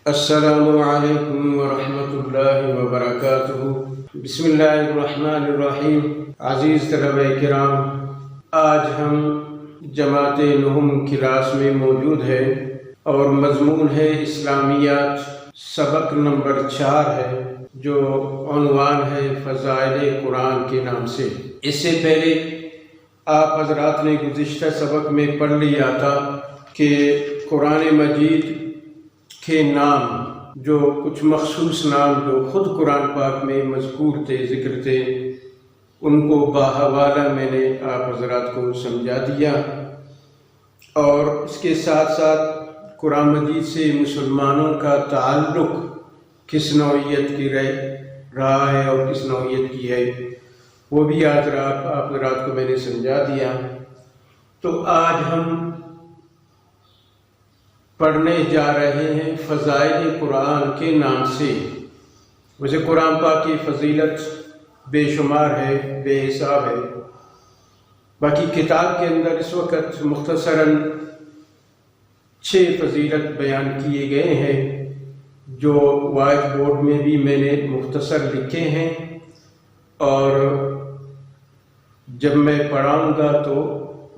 السلام علیکم ورحمۃ اللہ وبرکاتہ۔ بسم اللہ الرحمن الرحیم۔ عزیز طلبہ کرام، آج ہم جماعت نہم کلاس میں موجود ہے اور مضمون ہے اسلامیات، سبق نمبر 4 ہے جو عنوان ہے فضائل قرآن کے نام سے۔ اس سے پہلے آپ حضرات نے گزشتہ سبق میں پڑھ لیا تھا کہ قرآن مجید کے نام، جو کچھ مخصوص نام جو خود قرآن پاک میں مذکور تھے، ذکر تھے، ان کو باحوالہ میں نے آپ حضرات کو سمجھا دیا، اور اس کے ساتھ ساتھ قرآن مجید سے مسلمانوں کا تعلق کس نوعیت کی رہا ہے اور کس نوعیت کی ہے وہ بھی آج آپ حضرات کو میں نے سمجھا دیا۔ تو آج ہم پڑھنے جا رہے ہیں فضائل قرآن کے نام سے۔ ویسے قرآن پاک کی فضیلت بے شمار ہے، بے حساب ہے۔ باقی کتاب کے اندر اس وقت مختصراً 6 فضیلت بیان کیے گئے ہیں، جو وائٹ بورڈ میں بھی میں نے مختصر لکھے ہیں، اور جب میں پڑھاؤں گا تو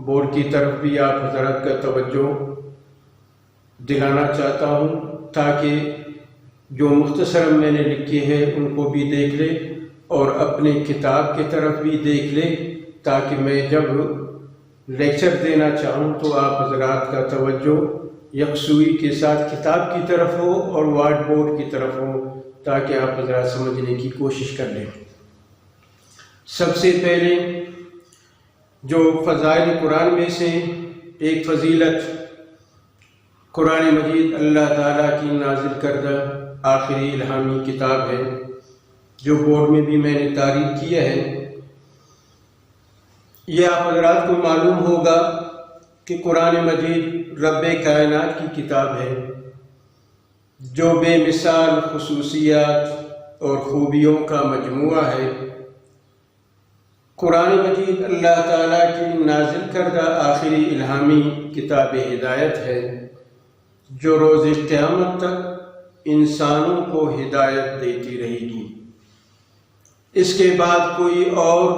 بورڈ کی طرف بھی آپ حضرات کا توجہ دلانا چاہتا ہوں، تاکہ جو مختصر میں نے لکھے ہیں ان کو بھی دیکھ لے اور اپنی کتاب کی طرف بھی دیکھ لے، تاکہ میں جب لیکچر دینا چاہوں تو آپ حضرات کا توجہ یکسوئی کے ساتھ کتاب کی طرف ہو اور وائٹ بورڈ کی طرف ہو، تاکہ آپ حضرات سمجھنے کی کوشش کر لیں۔ سب سے پہلے جو فضائل قرآن میں سے ایک فضیلت، قرآن مجید اللہ تعالیٰ کی نازل کردہ آخری الہامی کتاب ہے، جو بورڈ میں بھی میں نے تعریف کیا ہے۔ یہ آپ حضرات کو معلوم ہوگا کہ قرآن مجید رب کائنات کی کتاب ہے، جو بے مثال خصوصیات اور خوبیوں کا مجموعہ ہے۔ قرآن مجید اللہ تعالیٰ کی نازل کردہ آخری الہامی کتاب ہدایت ہے، جو روز قیامت تک انسانوں کو ہدایت دیتی رہے گی۔ اس کے بعد کوئی اور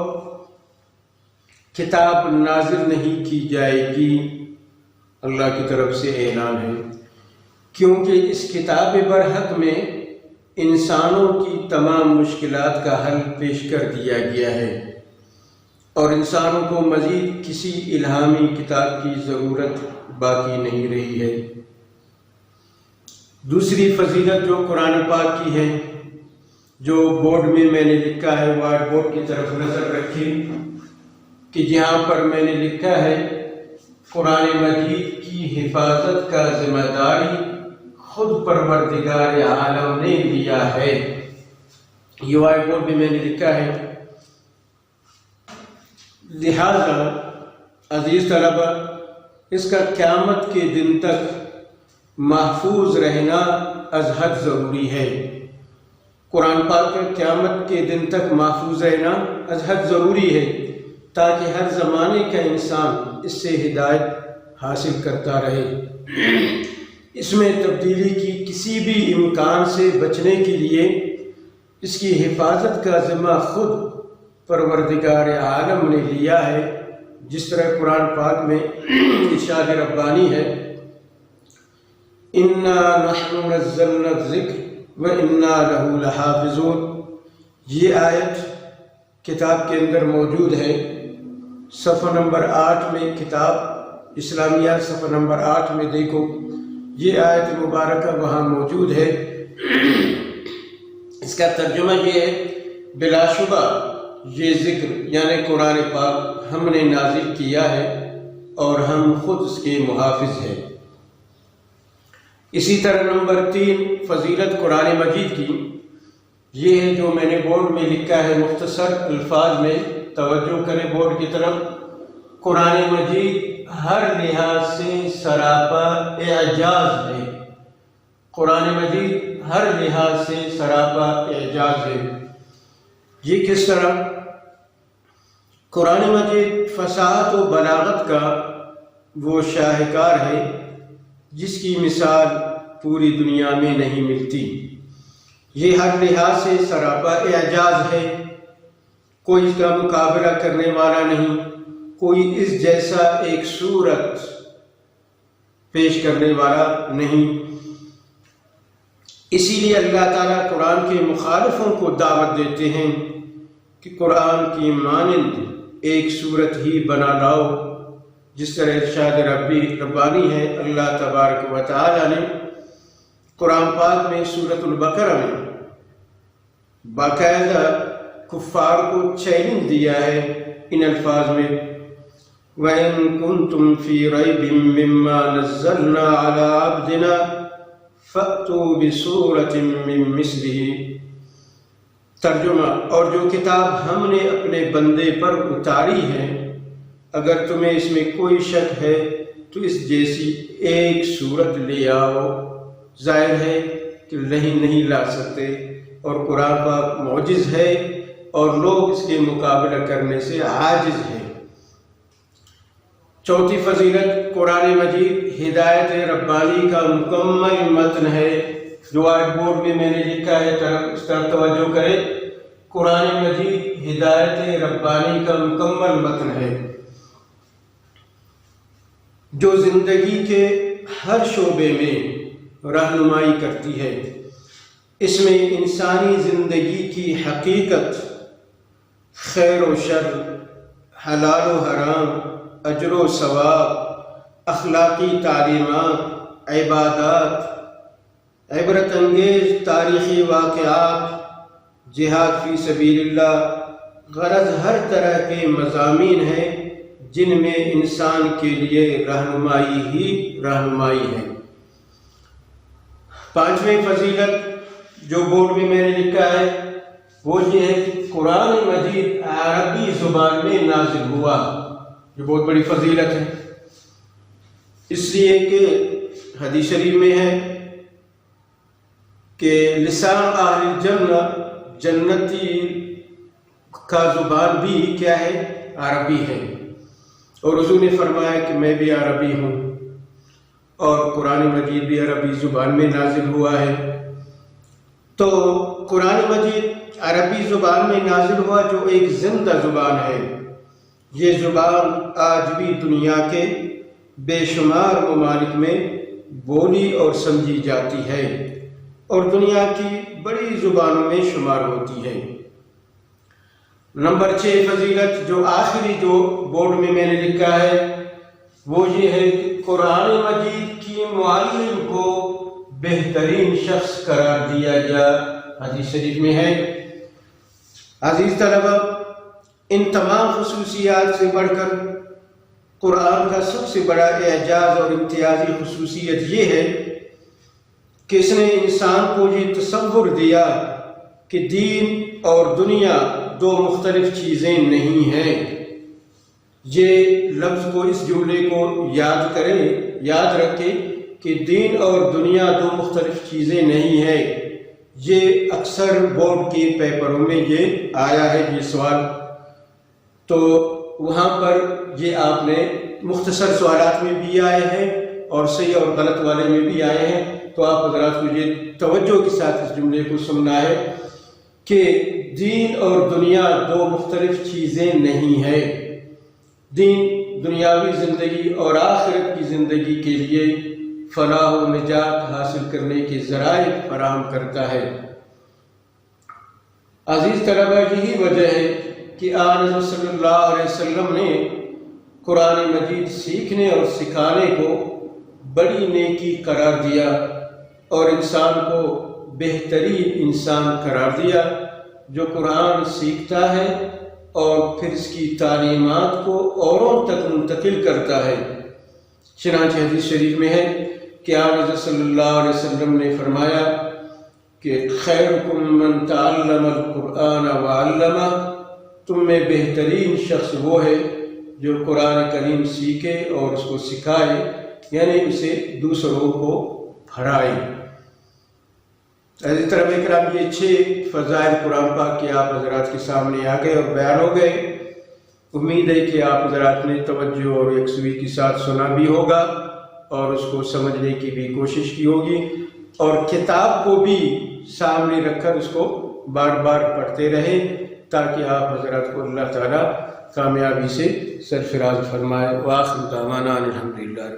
کتاب نازل نہیں کی جائے گی، اللہ کی طرف سے اعلان ہے، کیونکہ اس کتاب برحق میں انسانوں کی تمام مشکلات کا حل پیش کر دیا گیا ہے، اور انسانوں کو مزید کسی الہامی کتاب کی ضرورت باقی نہیں رہی ہے۔ دوسری فضیلت جو قرآن پاک کی ہے، جو بورڈ میں نے لکھا ہے، وائٹ بورڈ کی طرف نظر رکھیں کہ جہاں پر میں نے لکھا ہے قرآن مجید کی حفاظت کا ذمہ داری خود پروردگار عالم نے لیا ہے۔ یہ وائٹ بورڈ میں نے لکھا ہے۔ لہذا عزیز طلبہ، اس کا قیامت کے دن تک محفوظ رہنا از حد ضروری ہے۔ قرآن پاک کا قیامت کے دن تک محفوظ رہنا از حد ضروری ہے، تاکہ ہر زمانے کا انسان اس سے ہدایت حاصل کرتا رہے۔ اس میں تبدیلی کی کسی بھی امکان سے بچنے کے لیے اس کی حفاظت کا ذمہ خود پروردگار عالم نے لیا ہے، جس طرح قرآن پاک میں ارشاد ربانی ہے، اِنَّا نَحْنُ نَزَّلْنَا الذِّكْرَ وَإِنَّا لَهُ لَحَافِظُونَ۔ یہ آیت کتاب کے اندر موجود ہے، صفحہ نمبر 8 میں، کتاب اسلامیات صفحہ نمبر 8 میں دیکھو، یہ آیت مبارکہ وہاں موجود ہے۔ اس کا ترجمہ یہ ہے، بلا شبہ یہ ذکر یعنی قرآن پاک ہم نے نازل کیا ہے اور ہم خود اس کے محافظ ہیں۔ اسی طرح نمبر 3 فضیلت قرآن مجید کی یہ ہے، جو میں نے بورڈ میں لکھا ہے مختصر الفاظ میں، توجہ کریں بورڈ کی طرف۔ قرآن مجید ہر لحاظ سے سراپا اعجاز ہے۔ قرآن مجید ہر لحاظ سے سراپا اعجاز ہے۔ یہ کس طرح؟ قرآن مجید فصاحت و بلاغت کا وہ شاہکار ہے جس کی مثال پوری دنیا میں نہیں ملتی۔ یہ ہر لحاظ سے سراپا اعجاز ہے، کوئی اس کا مقابلہ کرنے والا نہیں، کوئی اس جیسا ایک صورت پیش کرنے والا نہیں۔ اسی لیے اللہ تعالیٰ قرآن کے مخالفوں کو دعوت دیتے ہیں کہ قرآن کی مانند ایک صورت ہی بنا لاؤ، جس طرح ارشاد ربانی ہے اللہ تبارک و تعالیٰ نے قرآن پاک میں سورۃ البقرہ میں باقاعدہ کفار کو چیلنج دیا ہے ان الفاظ میں، وَإِن كُنتُمْ فِي رَيْبٍ مِّمَّا نَزَّلْنَا عَلَىٰ عَبْدِنَا فَأْتُوا بِسُورَةٍ مِّن مِّثْلِهِ۔ ترجمہ: اور جو کتاب ہم نے اپنے بندے پر اتاری ہے، اگر تمہیں اس میں کوئی شک ہے تو اس جیسی ایک صورت لے آؤ۔ ظاہر ہے کہ نہیں لا سکتے، اور قرآن پاک معجز ہے اور لوگ اس کے مقابلہ کرنے سے عاجز ہیں۔ چوتھی فضیلت، قرآن مجید ہدایت ربانی کا مکمل متن ہے۔ جو وائٹ بورڈ میں میں نے لکھا ہے اس طرف توجہ کرے، قرآن مجید ہدایت ربانی کا مکمل متن ہے جو زندگی کے ہر شعبے میں رہنمائی کرتی ہے۔ اس میں انسانی زندگی کی حقیقت، خیر و شر، حلال و حرام، اجر و ثواب، اخلاقی تعلیمات، عبادات، عبرت انگیز تاریخی واقعات، جہاد فی سبیل اللہ، غرض ہر طرح کے مضامین ہیں جن میں انسان کے لیے رہنمائی ہی رہنمائی ہے۔ پانچویں فضیلت جو بورڈ میں نے لکھا ہے وہ یہ ہے کہ قرآن مجید عربی زبان میں نازل ہوا۔ یہ بہت بڑی فضیلت ہے، اس لیے کہ حدیث شریف میں ہے کہ لسان اہل الجنہ، جنتی کا زبان بھی کیا ہے؟ عربی ہے، اور حضور نے فرمایا کہ میں بھی عربی ہوں، اور قرآن مجید بھی عربی زبان میں نازل ہوا ہے۔ تو قرآن مجید عربی زبان میں نازل ہوا جو ایک زندہ زبان ہے۔ یہ زبان آج بھی دنیا کے بے شمار ممالک میں بولی اور سمجھی جاتی ہے، اور دنیا کی بڑی زبانوں میں شمار ہوتی ہے۔ نمبر 6 فضیلت جو آخری جو بورڈ میں نے لکھا ہے وہ یہ ہے کہ قرآن مجید کی معلم کو بہترین شخص قرار دیا گیا۔ حدیث شریف میں ہے۔ عزیز طلبہ، ان تمام خصوصیات سے بڑھ کر قرآن کا سب سے بڑا اعجاز اور امتیازی خصوصیت یہ ہے کہ اس نے انسان کو یہ تصور دیا کہ دین اور دنیا دو مختلف چیزیں نہیں ہیں۔ یہ لفظ کو، اس جملے کو یاد کریں، یاد رکھیں کہ دین اور دنیا دو مختلف چیزیں نہیں ہیں۔ یہ اکثر بورڈ کے پیپروں میں یہ آیا ہے یہ سوال، تو وہاں پر یہ آپ نے مختصر سوالات میں بھی آئے ہیں اور صحیح اور غلط والے میں بھی آئے ہیں، تو آپ حضرات کو یہ توجہ کے ساتھ اس جملے کو سننا ہے کہ دین اور دنیا دو مختلف چیزیں نہیں ہیں۔ دین دنیاوی زندگی اور آخرت کی زندگی کے لیے فلاح و نجات حاصل کرنے کے ذرائع فراہم کرتا ہے۔ عزیز طلبہ، یہی وجہ ہے کہ آن صلی اللہ علیہ وسلم نے قرآن مجید سیکھنے اور سکھانے کو بڑی نیکی قرار دیا اور انسان کو بہترین انسان قرار دیا جو قرآن سیکھتا ہے اور پھر اس کی تعلیمات کو اوروں تک منتقل کرتا ہے۔ چنانچہ حدیث شریف میں ہے کہ آن صلی اللہ علیہ وسلم نے فرمایا کہ خیرکم من تعلم القرآن وعلمہ، تم میں بہترین شخص وہ ہے جو قرآن کریم سیکھے اور اس کو سکھائے، یعنی اسے دوسروں کو پڑھائے۔ اسی طرح اکرام، یہ 6 فضائل قرآن پاک کے آپ حضرات کے سامنے آ گئے اور بیان ہو گئے۔ امید ہے کہ آپ حضرات نے توجہ اور یکسوئی کے ساتھ سنا بھی ہوگا اور اس کو سمجھنے کی بھی کوشش کی ہوگی، اور کتاب کو بھی سامنے رکھ کر اس کو بار بار پڑھتے رہیں تاکہ آپ حضرات کو اللہ تعالیٰ کامیابی سے سرفراز فرمائے۔ وآخر دعوانا الحمدللہ۔